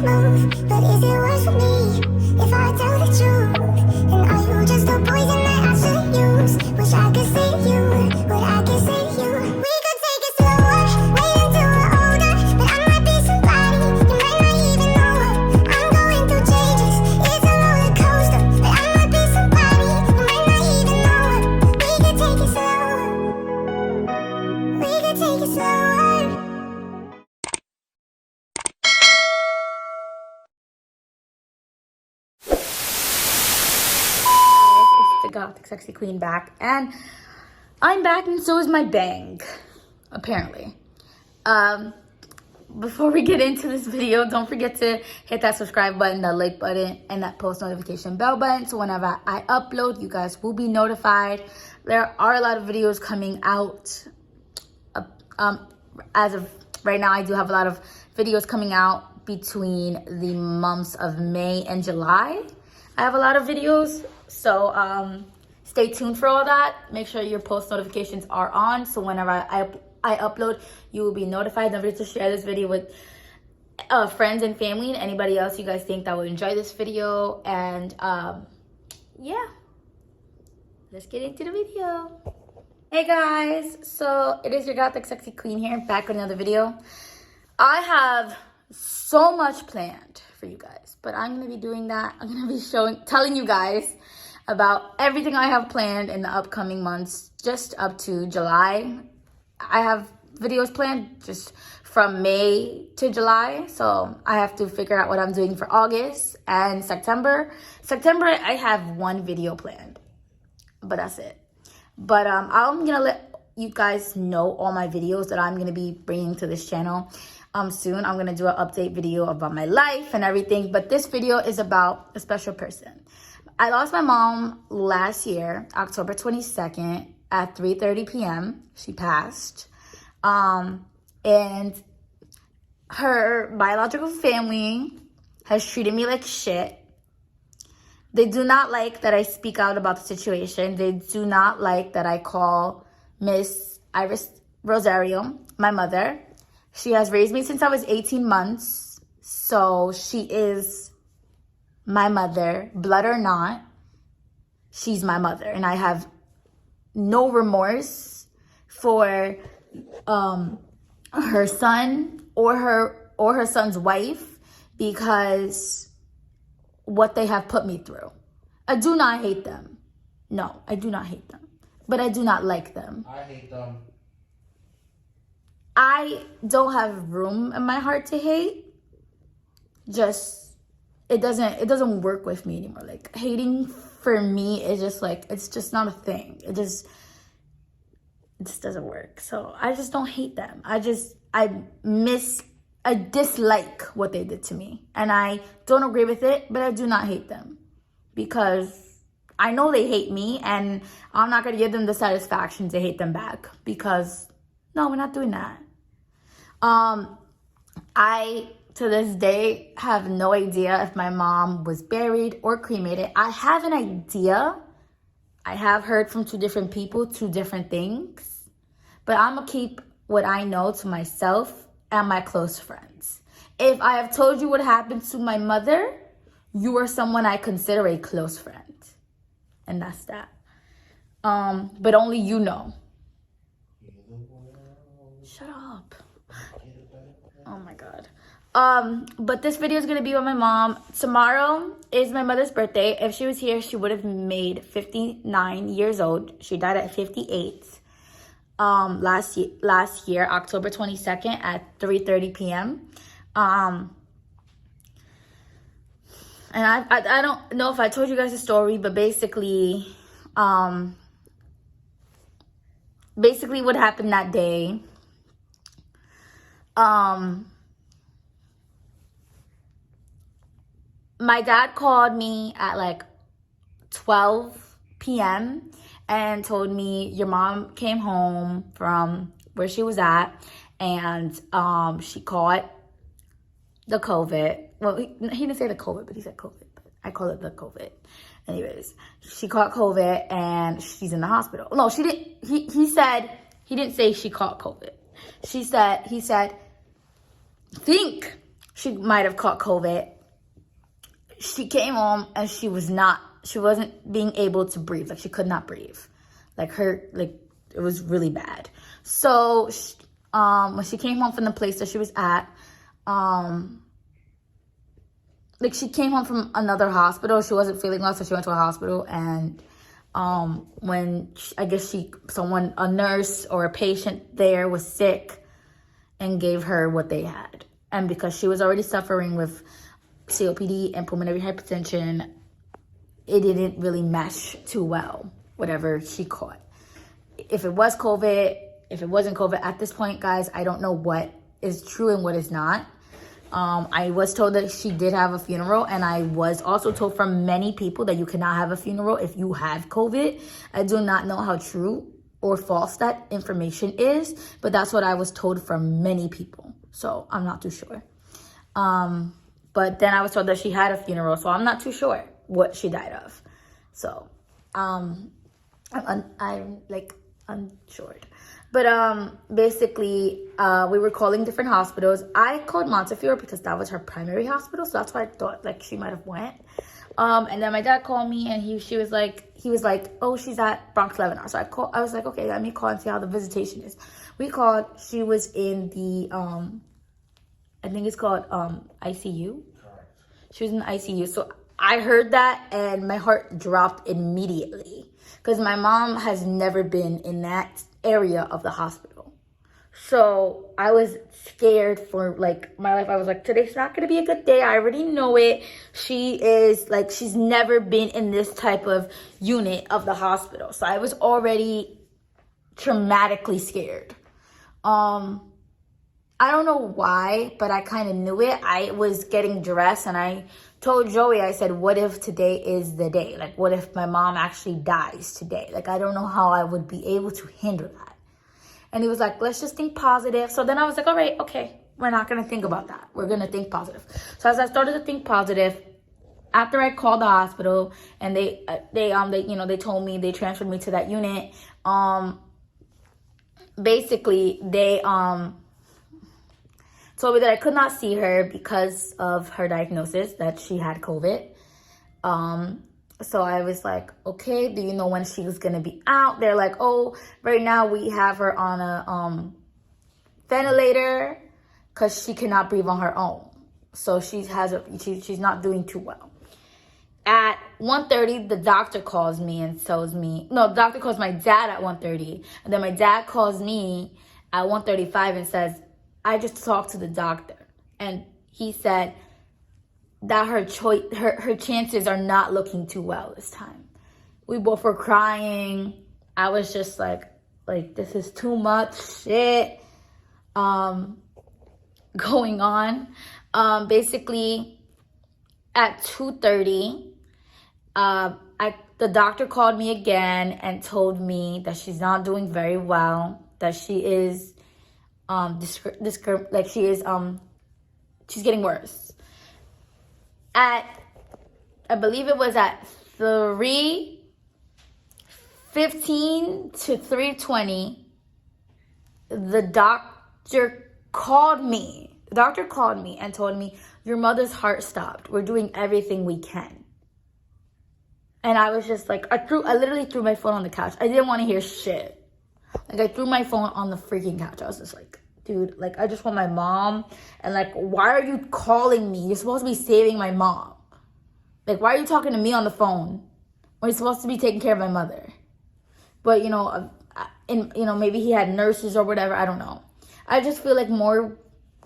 to move, but is it worse for me if I tell the truth? And are you just a poison that I shouldn't use? Wish I could save you, what I can say to you. We could take it slower, wait until we're older. But I might be somebody you might not even know of. I'm going through changes, it's a roller coaster. But I might be somebody you might not even know of. We could take it slower, we could take it slower. The Gothic Sexy Queen back, and I'm back, and so is my bang, apparently. Before we get into this video, don't forget to hit that subscribe button, that like button, and that post notification bell button, so whenever I upload, you guys will be notified. There are a lot of videos coming out. As of right now, I do have a lot of videos coming out between the months of May and July. I have a lot of videos, so stay tuned for all that. Make sure your post notifications are on, so whenever I upload, you will be notified. Don't forget to share this video with friends and family and anybody else you guys think that will enjoy this video. And yeah, let's get into the video. Hey guys, so it is your Gothic Sexy Queen here, back with another video. I have so much planned for you guys, but I'm gonna be doing that. I'm gonna be telling you guys about everything I have planned in the upcoming months, just up to July. I have videos planned just from May to July, so I have to figure out what I'm doing for August and September. September, I have one video planned, but that's it. But I'm gonna let you guys know all my videos that I'm gonna be bringing to this channel. Soon I'm gonna do an update video about my life and everything, but this video is about a special person. I lost my mom last year, October 22nd at 3:30 p.m. She passed. And her biological family has treated me like shit. They do not like that I speak out about the situation. They do not like that I call Miss Iris Rosario my mother. She has raised me since I was 18 months. So she is my mother, blood or not. She's my mother. And I have no remorse for her son or her son's wife, because what they have put me through. I do not hate them. No, I do not hate them. But I do not like them. I hate them. I don't have room in my heart to hate. Just, it doesn't work with me anymore. Like, hating for me is just like, it's just not a thing. It just doesn't work. So I just don't hate them. I dislike what they did to me. And I don't agree with it, but I do not hate them. Because I know they hate me, and I'm not going to give them the satisfaction to hate them back. Because, no, we're not doing that. I, to this day, have no idea if my mom was buried or cremated. I have an idea. I have heard from two different people, two different things. But I'm going to keep what I know to myself and my close friends. If I have told you what happened to my mother, you are someone I consider a close friend. And that's that. But only you know. Shut up. Oh my God. But this video is going to be with my mom. Tomorrow is my mother's birthday. If she was here, she would have made 59 years old. She died at 58. Last year, October 22nd at 3:30 p.m. And I don't know if I told you guys the story, but basically what happened that day, my dad called me at like 12 p.m. and told me, your mom came home from where she was at, and she caught the COVID. Well, he didn't say the COVID, but he said COVID. But I call it the COVID. Anyways, she caught COVID and she's in the hospital. No, she didn't. He said, he didn't say she caught COVID. He said, think she might have caught COVID. She came home and she wasn't being able to breathe. Like, she could not breathe. It was really bad. So, when she came home from the place that she was at, she came home from another hospital. She wasn't feeling well, so she went to a hospital. And when a nurse or a patient there was sick and gave her what they had. And because she was already suffering with COPD and pulmonary hypertension, it didn't really mesh too well, whatever she caught. If it was COVID, if it wasn't COVID, at this point, guys, I don't know what is true and what is not. I was told that she did have a funeral, and I was also told from many people that you cannot have a funeral if you have COVID. I do not know how true or false that information is, but that's what I was told from many people. So I'm not too sure. But then I was told that she had a funeral, so I'm not too sure what she died of. So I'm unsure. But basically, we were calling different hospitals. I called Montefiore because that was her primary hospital, so that's why I thought she might have went. And then my dad called me, and he was like, oh, she's at Bronx Lebanon. So I was like, okay, let me call and see how the visitation is. We called. She was in the I think it's called ICU. She was in the ICU. So I heard that, and my heart dropped immediately because my mom has never been in that area of the hospital. So I was scared for my life. I was like, today's not going to be a good day. I already know it. She's never been in this type of unit of the hospital. So I was already traumatically scared. I don't know why, but I kind of knew it. I was getting dressed, and I told Joey, I said, what if today is the day? What if my mom actually dies today? I don't know how I would be able to handle that. And he was like, let's just think positive. So then I was like, all right, okay, we're not going to think about that. We're going to think positive. So as I started to think positive, after I called the hospital, and they told me, they transferred me to that unit. Basically, they told me that I could not see her because of her diagnosis, that she had COVID. So I was like, okay, do you know when she was going to be out? They're like, oh, right now we have her on a ventilator because she cannot breathe on her own. So she's not doing too well. At 1:30, the doctor calls me and tells me, no, the doctor calls my dad at 1:30. And then my dad calls me at 1:35 and says, I just talked to the doctor, and he said that her chances are not looking too well this time. We both were crying. I was just like this is too much shit going on. Basically, at 2:30, the doctor called me again and told me that she's not doing very well, that she is she's getting worse. I believe it was at 3:15 to 3:20, the doctor called me. The doctor called me and told me, your mother's heart stopped. We're doing everything we can. And I was just like, I literally threw my phone on the couch. I didn't want to hear shit. I threw my phone on the freaking couch. I was just like, dude, I just want my mom. And why are you calling me? You're supposed to be saving my mom. Why are you talking to me on the phone when you're supposed to be taking care of my mother? But, maybe he had nurses or whatever. I don't know. I just feel like more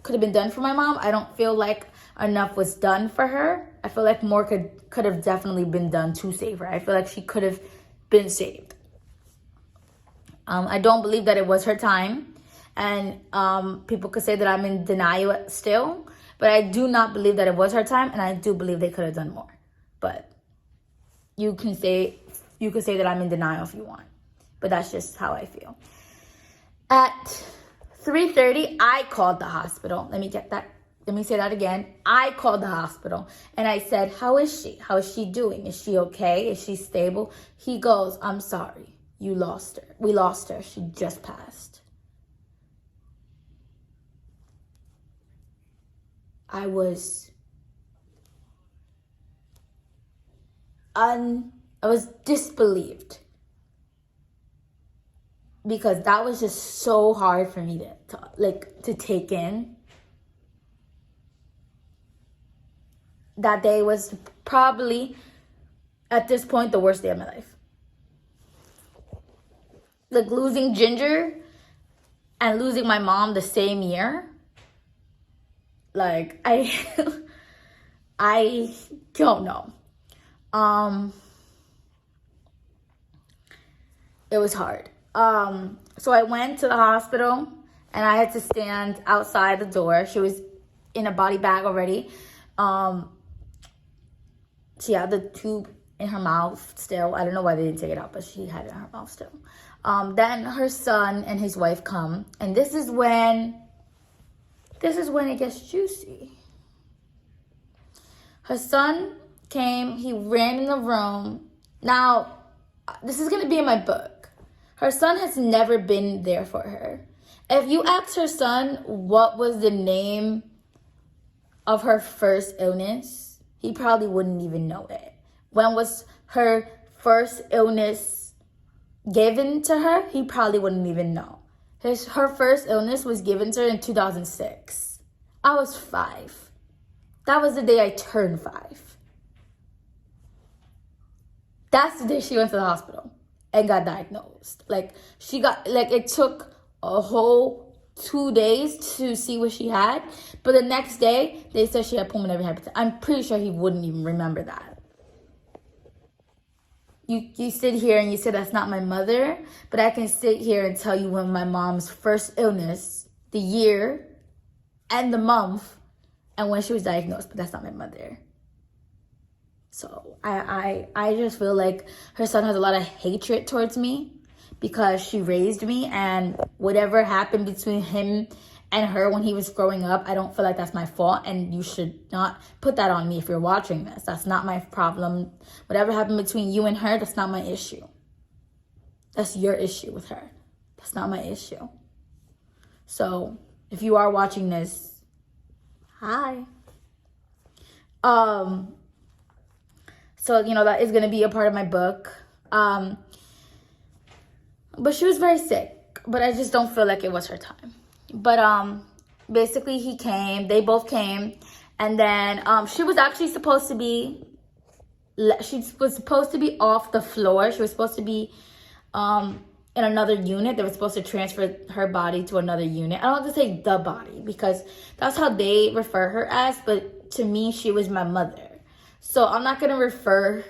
could have been done for my mom. I don't feel like enough was done for her. I feel like more could have definitely been done to save her. I feel like she could have been saved. I don't believe that it was her time. And people could say that I'm in denial still. But I do not believe that it was her time. And I do believe they could have done more. But you can say that I'm in denial if you want. But that's just how I feel. At 3:30, I called the hospital. Let me say that again. I called the hospital and I said, how is she? How is she doing? Is she okay? Is she stable? He goes, I'm sorry. You lost her. We lost her. She just passed. I was disbelieved, because that was just so hard for me to take in. That day was probably, at this point, the worst day of my life. Like losing Ginger and losing my mom the same year. Like, I don't know. It was hard. So I went to the hospital and I had to stand outside the door. She was in a body bag already. She had the tube in her mouth still. I don't know why they didn't take it out, but she had it in her mouth still. Then her son and his wife come, and this is when it gets juicy. Her son came, he ran in the room. Now, this is gonna be in my book. Her son has never been there for her. If you ask her son what was the name of her first illness, he probably wouldn't even know it. When was her first illness given to her? He probably wouldn't even know. Her first illness was given to her in 2006. I was 5. That was the day I turned 5. That's the day she went to the hospital and got diagnosed. It took a whole 2 days to see what she had. But the next day, they said she had pulmonary hypertension. I'm pretty sure he wouldn't even remember that. You sit here and you say that's not my mother, but I can sit here and tell you when my mom's first illness, the year, and the month, and when she was diagnosed, but that's not my mother. So I just feel like her son has a lot of hatred towards me because she raised me, and whatever happened between him and her when he was growing up, I don't feel like that's my fault, and you should not put that on me if you're watching this. That's not my problem. Whatever happened between you and her, that's not my issue. That's your issue with her. That's not my issue. So if you are watching this, hi. So, that is going to be a part of my book. But she was very sick, but I just don't feel like it was her time. But basically they both came, and then she was actually supposed to be off the floor. She was supposed to be in another unit. They were supposed to transfer her body to another unit. I don't have to say the body because that's how they refer her as, but to me, she was my mother. So I'm not going to refer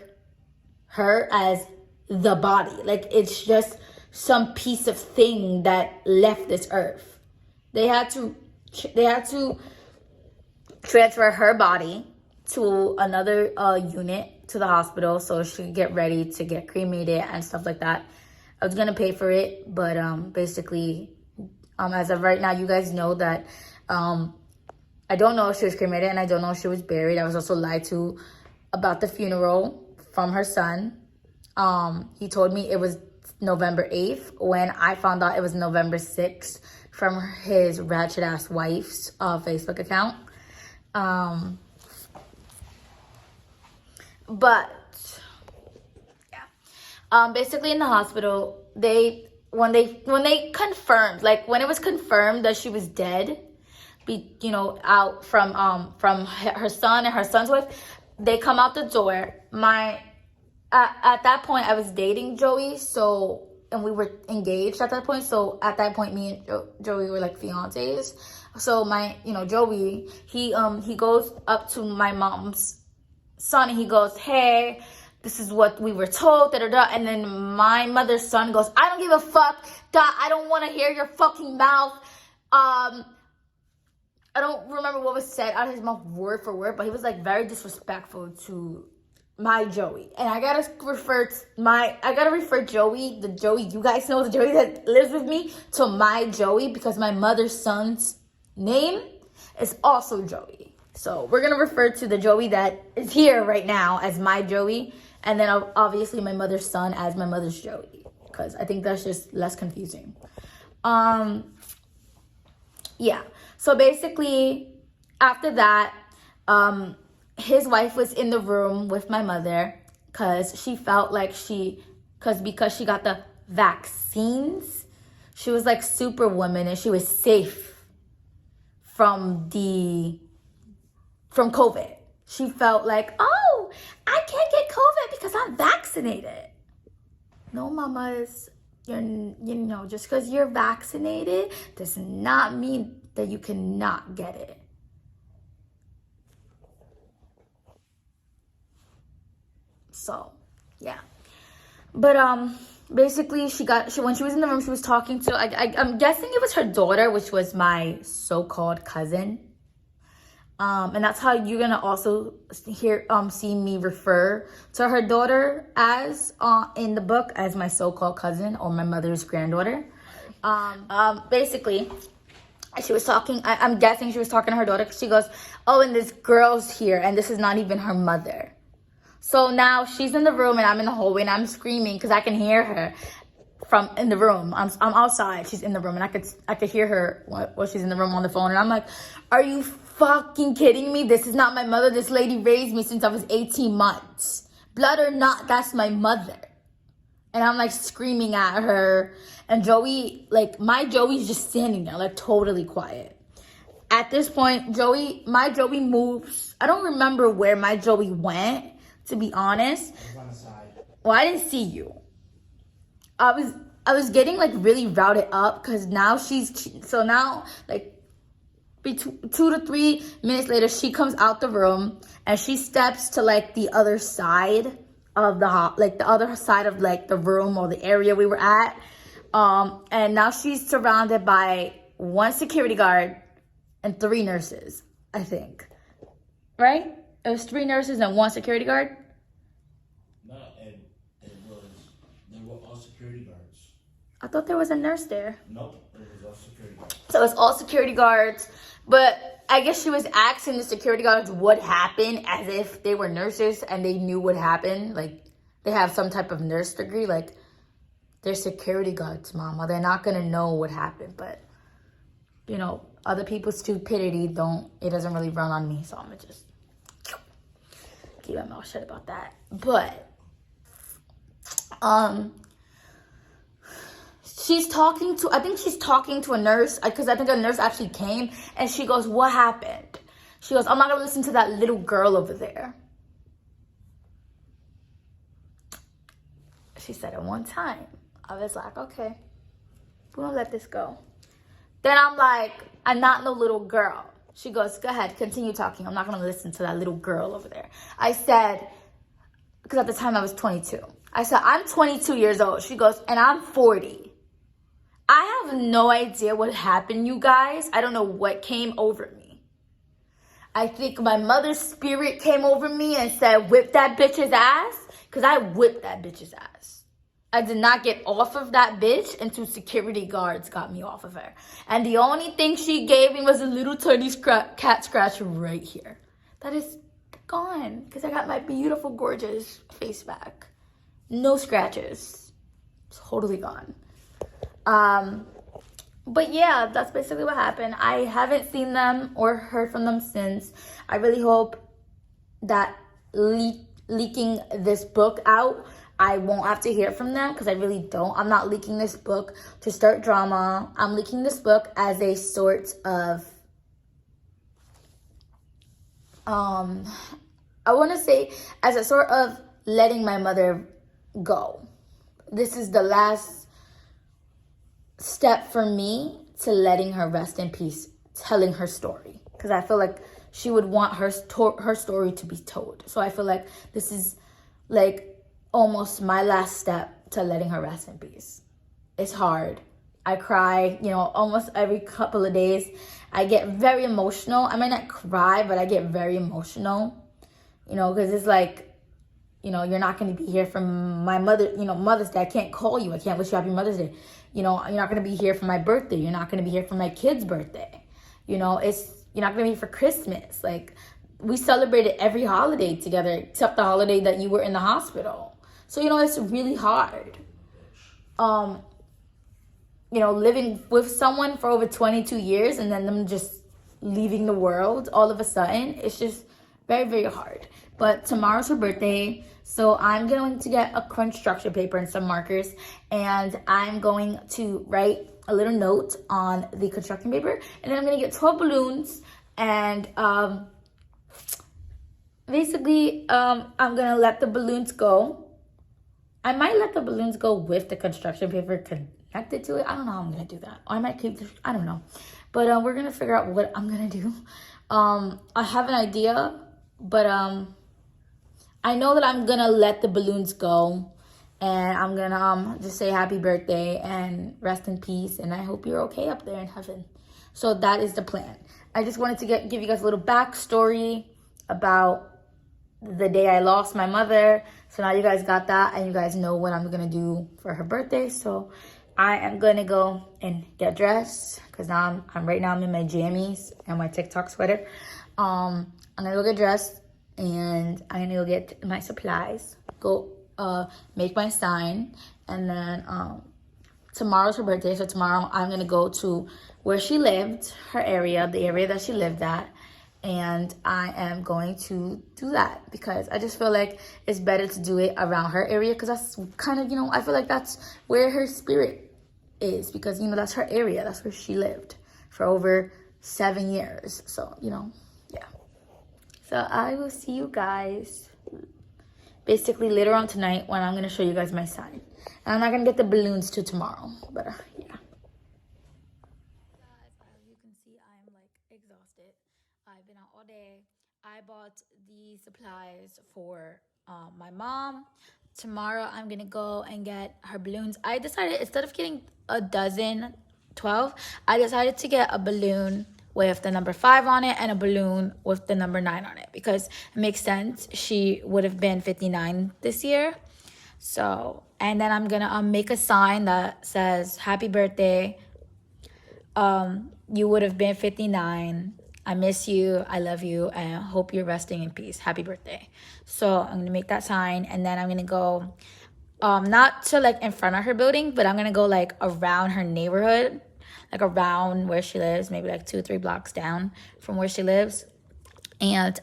her as the body. Like, it's just some piece of thing that left this earth. They had to transfer her body to another unit, to the hospital, so she could get ready to get cremated and stuff like that. I was gonna pay for it, but basically, as of right now, you guys know that I don't know if she was cremated and I don't know if she was buried. I was also lied to about the funeral from her son. He told me it was November 8th when I found out it was November 6th from his ratchet ass wife's Facebook account. But yeah, basically in the hospital, when they confirmed, like when it was confirmed that she was dead, out from her son and her son's wife, they come out the door. At that point, I was dating Joey, and we were engaged at that point. So at that point, me and Joey were like fiancés. So Joey, he goes up to my mom's son and he goes, "Hey, this is what we were told, da da da." And then my mother's son goes, "I don't give a fuck, I don't want to hear your fucking mouth." I don't remember what was said out of his mouth word for word, but he was like very disrespectful to my Joey. And I gotta refer Joey, the Joey you guys know, the Joey that lives with me, to my Joey, because my mother's son's name is also Joey. So we're gonna refer to the Joey that is here right now as my Joey, and then obviously my mother's son as my mother's Joey, because I think that's just less confusing. Yeah. So basically, after that, his wife was in the room with my mother because she felt like because she got the vaccines, she was like superwoman and she was safe from COVID. She felt like, oh, I can't get COVID because I'm vaccinated. No, mamas, just because you're vaccinated does not mean that you cannot get it. So, yeah. But basically, when she was in the room, she was talking to, I'm guessing it was her daughter, which was my so-called cousin. And that's how you're gonna also see me refer to her daughter as in the book as my so-called cousin or my mother's granddaughter. Basically, she was talking. I'm guessing she was talking to her daughter. She goes, "Oh, and this girl's here, and this is not even her mother." So now she's in the room, and I'm in the hallway, and I'm screaming because I can hear her from in the room. I'm outside. She's in the room, and I could hear her while she's in the room on the phone. And I'm like, "Are you fucking kidding me? This is not my mother. This lady raised me since I was 18 months. Blood or not, that's my mother." And I'm like screaming at her. And Joey, my Joey's just standing there, like totally quiet. At this point, my Joey moves. I don't remember where my Joey went, to be honest. I was on the side. Well, I didn't see you. I was getting really routed up because now between 2 to 3 minutes later, she comes out the room and she steps to the other side of the other side of the room or the area we were at. And now she's surrounded by 1 security guard and 3 nurses, I think. Right? It was 3 nurses and 1 security guard. No, they were all security guards. I thought there was a nurse there. Nope, it was all security guards. So it's all security guards. But I guess she was asking the security guards what happened as if they were nurses and they knew what happened. They have some type of nurse degree. They're security guards, mama. They're not going to know what happened. But, other people's stupidity it doesn't really run on me. So I'm going to just keep my mouth shut about that. But, she's talking to a nurse, because I think a nurse actually came, and she goes, "What happened?" She goes, "I'm not going to listen to that little girl over there." She said it one time. I was like, okay, we're going to let this go. Then I'm like, "I'm not no little girl." She goes, "Go ahead, continue talking. I'm not going to listen to that little girl over there." I said, because at the time I was 22. I said, "I'm 22 years old." She goes, "And I'm 40. I have no idea what happened, you guys. I don't know what came over me. I think my mother's spirit came over me and said, whip that bitch's ass. Because I whipped that bitch's ass. I did not get off of that bitch until security guards got me off of her. And the only thing she gave me was a little tiny cat scratch right here. That is gone. Because I got my beautiful, gorgeous face back. No scratches. Totally gone. But yeah, that's basically what happened. I haven't seen them or heard from them since. I really hope that leaking this book out, I won't have to hear from them, because I really don't. I'm not leaking this book to start drama. I'm leaking this book as a sort of, I want to say as a sort of letting my mother go. This is the last step for me to letting her rest in peace, telling her story, because I feel like she would want her story to be told. So I feel like this is almost my last step to letting her rest in peace. It's hard. I cry, almost every couple of days. I get very emotional. I might not cry, but I get very emotional, because it's you're not going to be here from my mother, Mother's Day. I can't call you. I can't wish you happy Mother's Day. You're not going to be here for my birthday. You're not going to be here for my kid's birthday. You're not going to be here for Christmas. We celebrated every holiday together except the holiday that you were in the hospital. So, it's really hard. Living with someone for over 22 years and then them just, leaving the world all of a sudden. It's just very, very hard. But tomorrow's her birthday, so I'm going to get a construction paper and some markers, and I'm going to write a little note on the construction paper, and then I'm gonna get 12 balloons, and basically I'm gonna let the balloons go. I might let the balloons go with the construction paper connected to it. I don't know how I'm gonna do that. Or I might keep I don't know. But we're gonna figure out what I'm gonna do. I have an idea, but I know that I'm gonna let the balloons go, and I'm gonna just say happy birthday and rest in peace, and I hope you're okay up there in heaven. So that is the plan. I just wanted to give you guys a little backstory about the day I lost my mother. So now you guys got that, and you guys know what I'm gonna do for her birthday. So I am gonna go and get dressed, because now I'm right now I'm in my jammies and my TikTok sweater. I'm gonna go get dressed, and I'm gonna go get my supplies, go make my sign, and then tomorrow's her birthday. So tomorrow I'm gonna go to where she lived, her area, the area that she lived at, and I am going to do that because I just feel like it's better to do it around her area, because that's kind of, you know, I feel like that's where her spirit is, because, you know, that's her area, that's where she lived for over 7 years. So, you know, yeah. So I will see you guys basically later on tonight when I'm going to show you guys my sign. And I'm not going to get the balloons till tomorrow, but yeah. Guys, as you can see, I'm like exhausted. I've been out all day. I bought the supplies for my mom. Tomorrow I'm going to go and get her balloons. I decided instead of getting a dozen, 12, I decided to get a balloon with the number 5 on it and a balloon with the number 9 on it, because it makes sense. She would have been 59 this year. So, and then I'm gonna make a sign that says happy birthday, you would have been 59, I miss you, I love you, and hope you're resting in peace, happy birthday. So I'm gonna make that sign, and then I'm gonna go not to like in front of her building, but I'm gonna go like around her neighborhood, like around where she lives, maybe like 2-3 blocks down from where she lives. And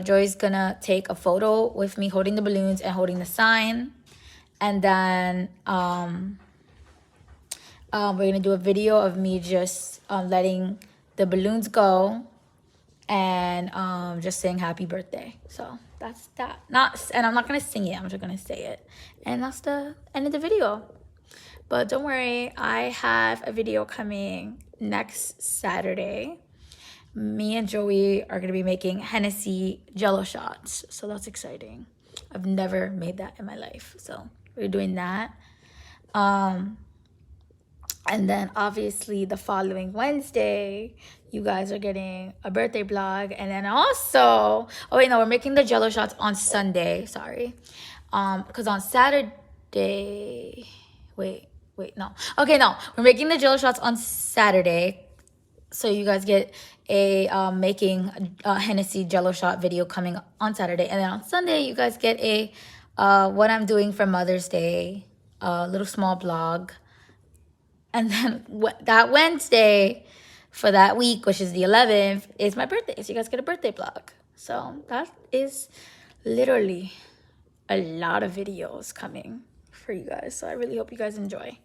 Joy's gonna take a photo with me holding the balloons and holding the sign. And then we're gonna do a video of me just letting the balloons go and just saying happy birthday. So that's that. And I'm not gonna sing it, I'm just gonna say it. And that's the end of the video. But don't worry, I have a video coming next Saturday. Me and Joey are gonna be making Hennessy Jello shots, so that's exciting. I've never made that in my life, so we're doing that. And then obviously the following Wednesday, you guys are getting a birthday vlog. And then also, oh wait, no, we're making the Jello shots on Sunday, sorry. Because on Saturday, wait, no. Okay, no, we're making the Jello shots on Saturday. So you guys get a making a Hennessy Jello shot video coming on Saturday. And then on Sunday, you guys get a what I'm doing for Mother's Day, a little small vlog. And then that Wednesday for that week, which is the 11th, is my birthday. So you guys get a birthday vlog. So that is literally a lot of videos coming for you guys. So I really hope you guys enjoy.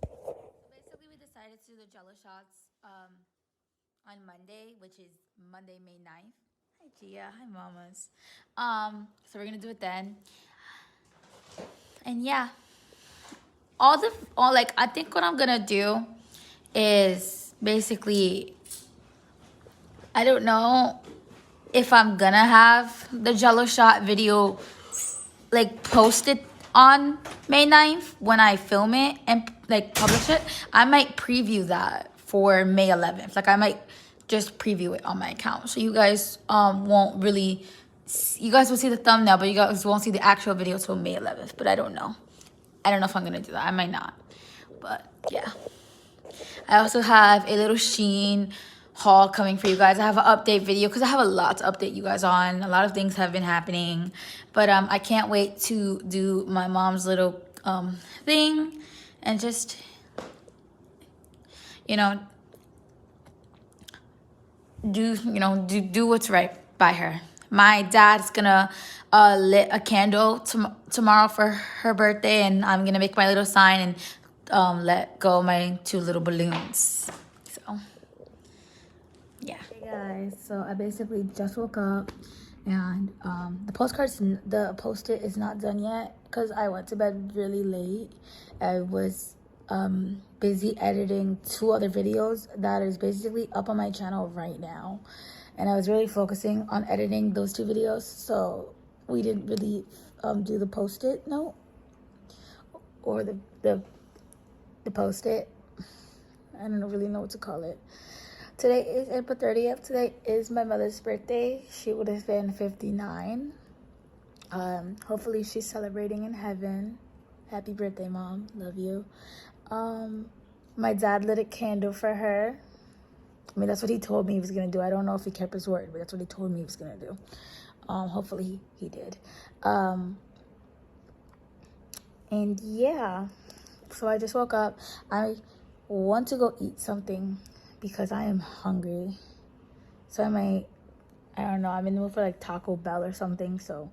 Basically, we decided to do the Jello shots on Monday, which is Monday, May 9th. Hi, Gia. Hi, mamas. So we're going to do it then. And yeah. I think what I'm gonna do is basically, I don't know if I'm gonna have the Jello shot video like posted on May 9th when I film it and like publish it. I might preview that for May 11th. Like I might just preview it on my account, so you guys won't really, you guys will see the thumbnail, but you guys won't see the actual video till May 11th. But I don't know if I'm gonna do that. I might not, but yeah. I also have a little Shein haul coming for you guys. I have an update video because I have a lot to update you guys on. A lot of things have been happening, but I can't wait to do my mom's little thing and just, you know, do what's right by her. My dad's gonna lit a candle tomorrow for her birthday, and I'm gonna make my little sign and let go of my 2 little balloons. So yeah. Hey guys, so I basically just woke up, and the post-it is not done yet because I went to bed really late. I was busy editing 2 other videos that is basically up on my channel right now, and I was really focusing on editing those 2 videos, so we didn't really do the post-it note or the post-it. I don't really know what to call it. Today is April 30th. Today is my mother's birthday. She would have been 59. Hopefully she's celebrating in heaven. Happy birthday, Mom. Love you. My dad lit a candle for her. I mean, that's what he told me he was going to do. I don't know if he kept his word, but that's what he told me he was going to do. Hopefully he did. And yeah, so I just woke up. I want to go eat something because I am hungry. So I don't know, I'm in the mood for like Taco Bell or something. So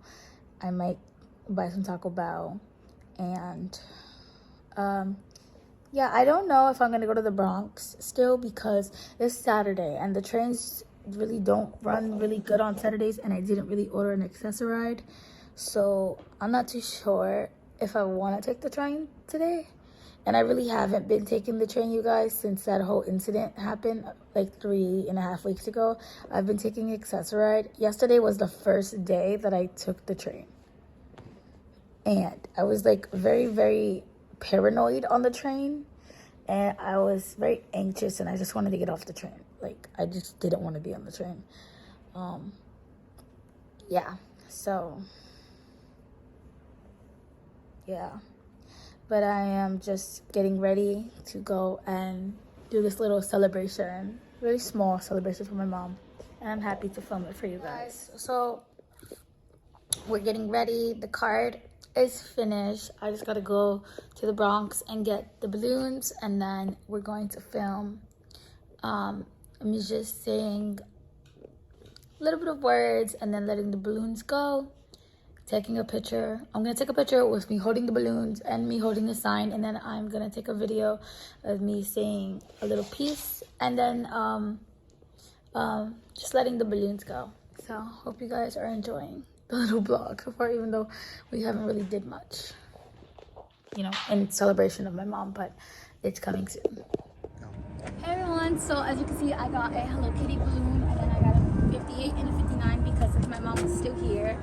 I might buy some Taco Bell. And yeah, I don't know if I'm going to go to the Bronx still because it's Saturday and the trains really don't run really good on Saturdays, and I didn't really order an Access-a-Ride, so I'm not too sure if I want to take the train today. And I really haven't been taking the train, you guys, since that whole incident happened like 3.5 weeks ago. I've been taking Access-a-Ride. Yesterday was the first day that I took the train, and I was like very, very paranoid on the train, and I was very anxious, and I just wanted to get off the train. Like, I just didn't want to be on the train. Yeah, so yeah, but I am just getting ready to go and do this little celebration, really small celebration for my mom, and I'm happy to film it for you guys. So we're getting ready. The card is finished. I just gotta go to the Bronx and get the balloons, and then we're going to film me just saying a little bit of words and then letting the balloons go, taking a picture. I'm gonna take a picture with me holding the balloons and me holding the sign, and then I'm gonna take a video of me saying a little piece, and then just letting the balloons go. So hope you guys are enjoying the little vlog so far, even though we haven't really did much, in celebration of my mom, but it's coming soon. Hey everyone, so as you can see, I got a Hello Kitty balloon, and then I got a 58 and a 59 because if my mom was still here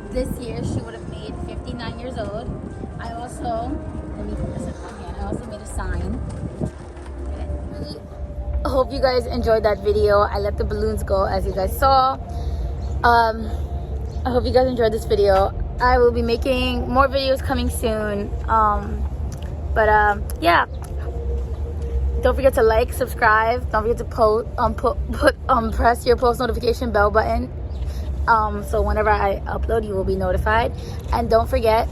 this year, she would have made 59 years old. I also, let me put this in my hand, I also made a sign. I hope you guys enjoyed that video. I let the balloons go as you guys saw. I hope you guys enjoyed this video. I will be making more videos coming soon. Yeah. Don't forget to like, subscribe. Don't forget to press your post notification bell button. So whenever I upload, you will be notified. And don't forget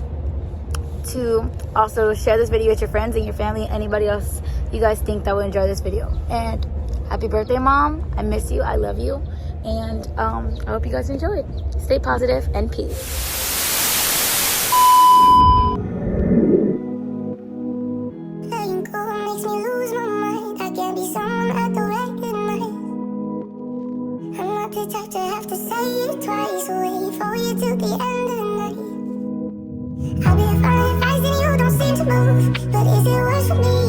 to also share this video with your friends and your family, anybody else you guys think that will enjoy this video. And happy birthday, Mom. I miss you. I love you. And I hope you guys enjoyed. Stay positive and peace. Letting go makes me lose my mind. I can't be someone I don't recognize. I'm not the type to have to say it twice. Wait for you till the end of the night. I'll be fine advising you don't seem to move, but is it worse for me?